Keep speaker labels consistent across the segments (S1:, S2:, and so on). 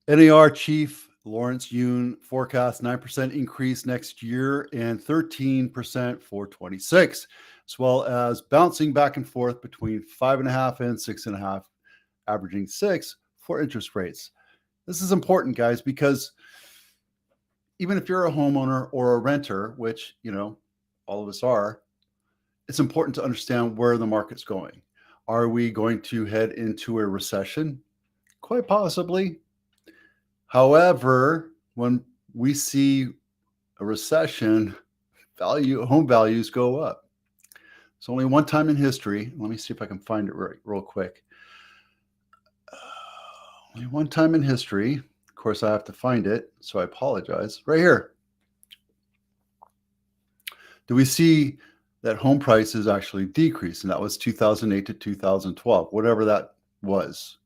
S1: NAR chief Lawrence Yun forecasts 9% increase next year and 13% for 26, as well as bouncing back and forth between 5.5 and 6.5, averaging 6 for interest rates. This is important, guys, because even if you're a homeowner or a renter, which, all of us are, it's important to understand where the market's going. Are we going to head into a recession? Quite possibly. However, when we see a recession, home values go up. It's only one time in history. Let me see if I can find it real quick. Only one time in history. Of course, I have to find it, so I apologize. Right here. Do we see that home prices actually decrease? And that was 2008 to 2012, whatever that was.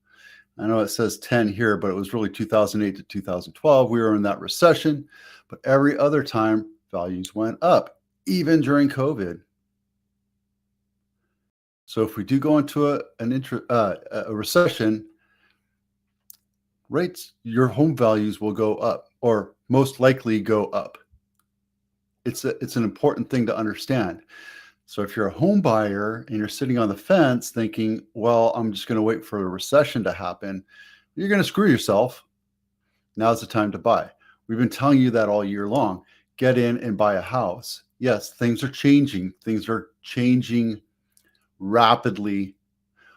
S1: I know it says 10 here, but it was really 2008 to 2012. We were in that recession, but every other time values went up, even during COVID. So if we do go into a recession, your home values will go up, or most likely go up. It's an important thing to understand. So if you're a home buyer and you're sitting on the fence thinking, well, I'm just going to wait for a recession to happen, you're going to screw yourself. Now's the time to buy. We've been telling you that all year long. Get in and buy a house. Yes, things are changing. Things are changing rapidly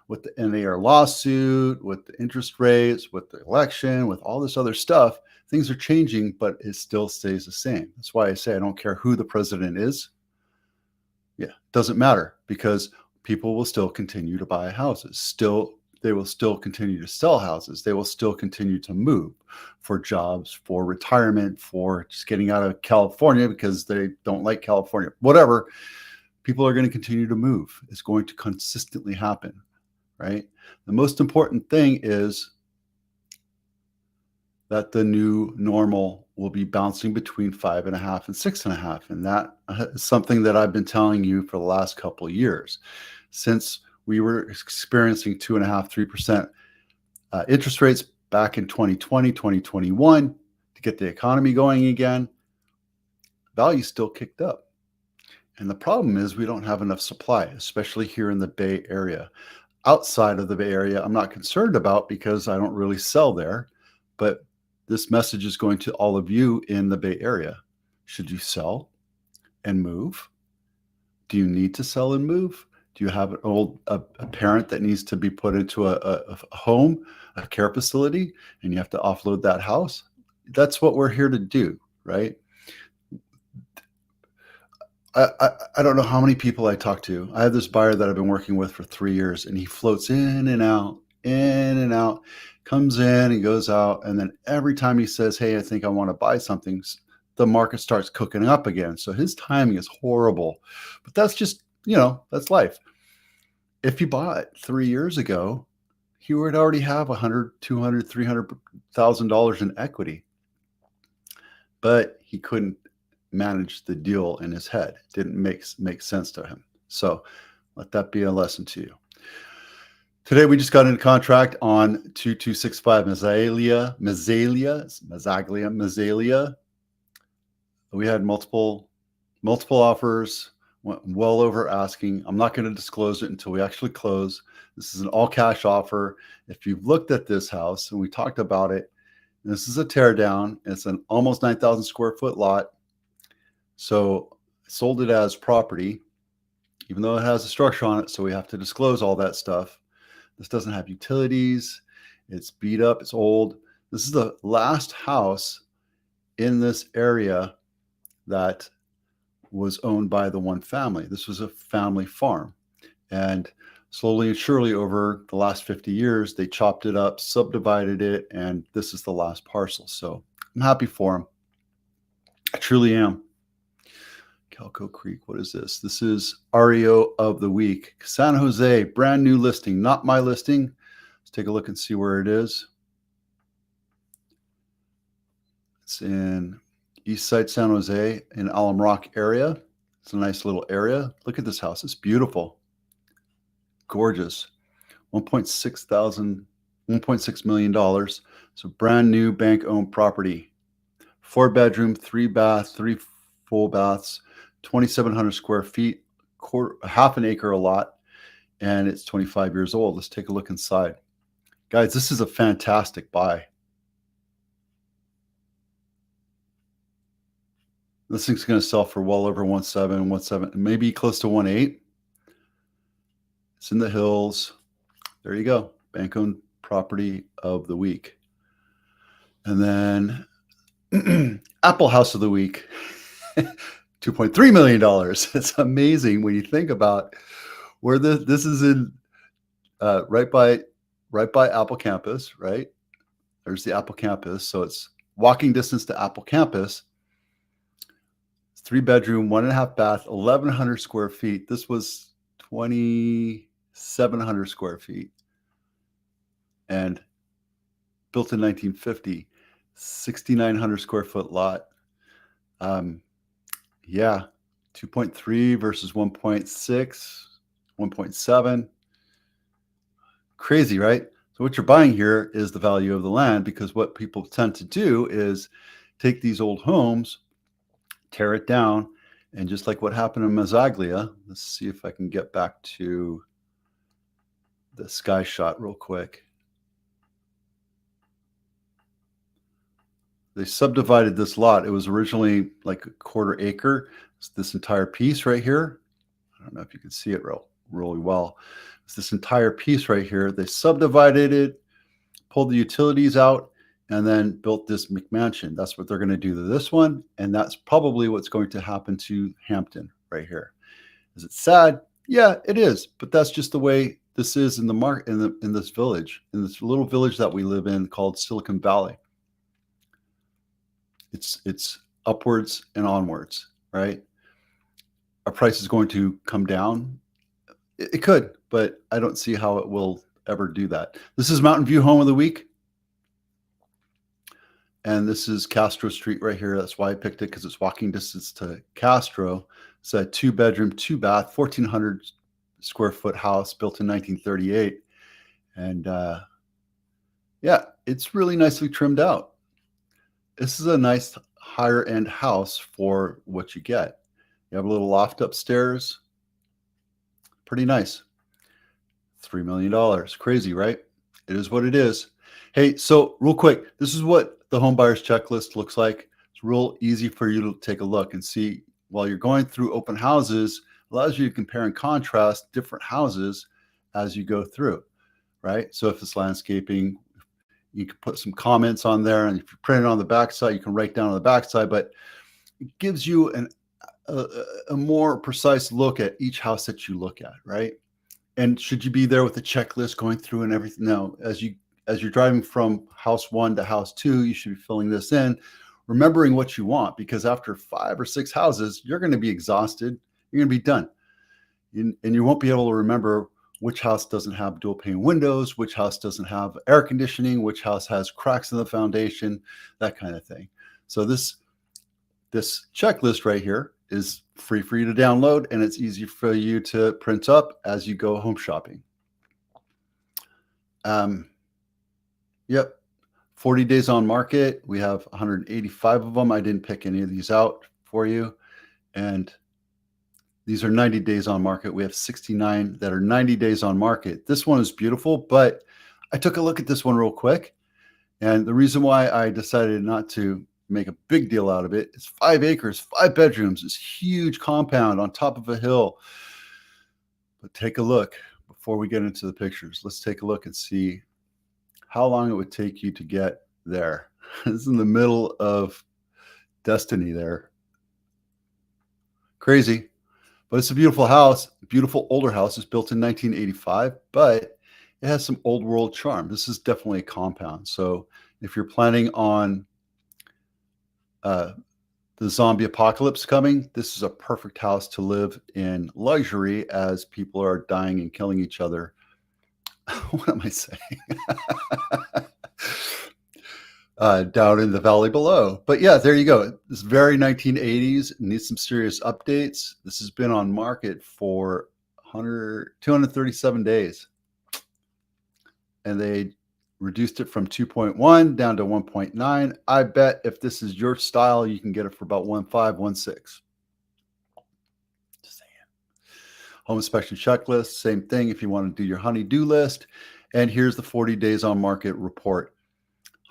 S1: with the NAR lawsuit, with the interest rates, with the election, with all this other stuff. Things are changing, but it still stays the same. That's why I say I don't care who the president is. Yeah, doesn't matter, because people will still continue to buy houses. They will still continue to sell houses. They will still continue to move for jobs, for retirement, for just getting out of California because they don't like California. Whatever, people are going to continue to move. It's going to consistently happen, right? The most important thing is that the new normal will be bouncing between 5.5 and 6.5. And that is something that I've been telling you for the last couple of years. Since we were experiencing 2.5%, 3% interest rates back in 2020, 2021 to get the economy going again, values still kicked up. And the problem is we don't have enough supply, especially here in the Bay Area. Outside of the Bay Area, I'm not concerned about because I don't really sell there, but this message is going to all of you in the Bay Area. Should you sell and move? Do you need to sell and move? Do you have a parent that needs to be put into a home, a care facility, and you have to offload that house? That's what we're here to do, right? I don't know how many people I talk to. I have this buyer that I've been working with for 3 years, and he floats in and out, comes in and goes out. And then every time he says, hey, I think I want to buy something, the market starts cooking up again. So his timing is horrible, but that's just, that's life. If he bought 3 years ago, he would already have $100,000, $200,000, $300,000 in equity, but he couldn't manage the deal in his head. It didn't make sense to him. So let that be a lesson to you. Today, we just got into contract on 2265 Mazzaglia. We had multiple offers, went well over asking. I'm not going to disclose it until we actually close. This is an all cash offer. If you've looked at this house, and we talked about it, this is a tear down. It's an almost 9,000 square foot lot. So I sold it as property, even though it has a structure on it. So we have to disclose all that stuff. This doesn't have utilities. It's beat up. It's old. This is the last house in this area that was owned by the one family. This was a family farm. And slowly and surely over the last 50 years, they chopped it up, subdivided it, and this is the last parcel. So I'm happy for them. I truly am. Calco Creek, what is this? This is REO of the week. San Jose, brand new listing, not my listing. Let's take a look and see where it is. It's in East Side San Jose in Alum Rock area. It's a nice little area. Look at this house. It's beautiful. Gorgeous. $1.6 million. So brand new bank-owned property. 4-bedroom, 3-bath, 3 full baths, 2,700 square feet, half an acre a lot, and it's 25 years old. Let's take a look inside. Guys, this is a fantastic buy. This thing's going to sell for well over 1.7, maybe close to 1.8. It's in the hills. There you go. Bank-owned property of the week. And then Apple House of the Week. $2.3 million. It's amazing when you think about where this is in right by Apple campus, right? There's the Apple campus. So it's walking distance to Apple campus. 3-bedroom, 1.5 bath, 1,100 square feet. This was 2,700 square feet. And built in 1950, 6,900 square foot lot. Yeah, 2.3 versus 1.6, 1.7. Crazy, right? So what you're buying here is the value of the land, because what people tend to do is take these old homes, tear it down, and just like what happened in Mazzaglia, let's see if I can get back to the sky shot real quick. They subdivided this lot. It was originally like a 1/4 acre. It's this entire piece right here. I don't know if you can see it really well. It's this entire piece right here. They subdivided it, pulled the utilities out, and then built this McMansion. That's what they're going to do to this one, and that's probably what's going to happen to Hampton right here. Is it sad? Yeah, it is, but that's just the way this is in the in this village, in this little village that we live in called Silicon Valley. It's upwards and onwards, right? Our price is going to come down. It could, but I don't see how it will ever do that. This is Mountain View Home of the Week. And this is Castro Street right here. That's why I picked it, because it's walking distance to Castro. It's a 2-bedroom, 2-bath, 1,400 square foot house built in 1938. And yeah, it's really nicely trimmed out. This is a nice higher end house for what you get. You have a little loft upstairs. Pretty nice. $3 million. Crazy, right? It is what it is. Hey, so real quick, this is what the home buyer's checklist looks like. It's real easy for you to take a look and see while you're going through open houses. Allows you to compare and contrast different houses as you go through, right? So if it's landscaping, you can put some comments on there, and if you print it on the backside, you can write down on the backside, but it gives you a more precise look at each house that you look at, right? And should you be there with a checklist going through and everything? No, as you're driving from house 1 to house 2, you should be filling this in, remembering what you want, because after 5 or 6 houses, you're going to be exhausted. You're going to be done. And you won't be able to remember which house doesn't have dual pane windows, which house doesn't have air conditioning, which house has cracks in the foundation, that kind of thing. So this checklist right here is free for you to download, and it's easy for you to print up as you go home shopping. Yep. 40 days on market. We have 185 of them. I didn't pick any of these out for you. And these are 90 days on market. We have 69 that are 90 days on market. This one is beautiful, but I took a look at this one real quick. And the reason why I decided not to make a big deal out of it, it's 5 acres, 5 bedrooms, this huge compound on top of a hill. But take a look before we get into the pictures. Let's take a look and see how long it would take you to get there. This is in the middle of Destiny there. Crazy. But it's a beautiful house, beautiful older house. It's built in 1985, but it has some old world charm. This is definitely a compound. So if you're planning on the zombie apocalypse coming, this is a perfect house to live in luxury as people are dying and killing each other. What am I saying? Down in the valley below. But yeah, there you go. It's very 1980s. Needs some serious updates. This has been on market for 237 days. And they reduced it from 2.1 down to 1.9. I bet if this is your style, you can get it for about 1.5, 1.6. Just saying. Home inspection checklist, same thing if you want to do your honey-do list. And here's the 40 days on market report.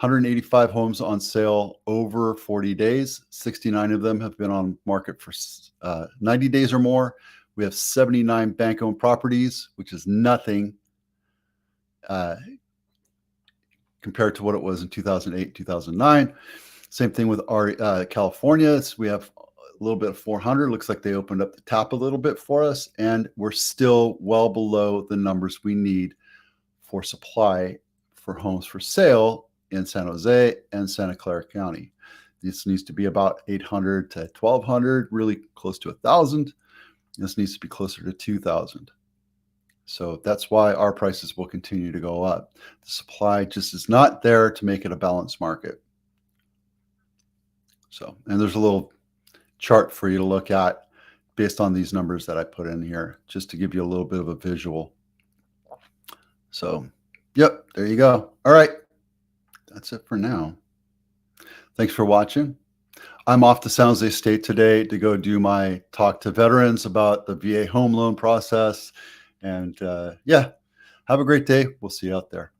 S1: 185 homes on sale over 40 days. 69 of them have been on market for 90 days or more. We have 79 bank-owned properties, which is nothing compared to what it was in 2008, 2009. Same thing with our California. We have a little bit of 400. Looks like they opened up the tap a little bit for us, and we're still well below the numbers we need for supply for homes for sale in San Jose and Santa Clara County. This needs to be about 800 to 1,200, really close to 1,000. This needs to be closer to 2,000. So that's why our prices will continue to go up. The supply just is not there to make it a balanced market. So, and there's a little chart for you to look at based on these numbers that I put in here, just to give you a little bit of a visual. So, yep, there you go. All right. That's it for now. Thanks for watching. I'm off to San Jose State today to go do my talk to veterans about the VA home loan process. And yeah, have a great day. We'll see you out there.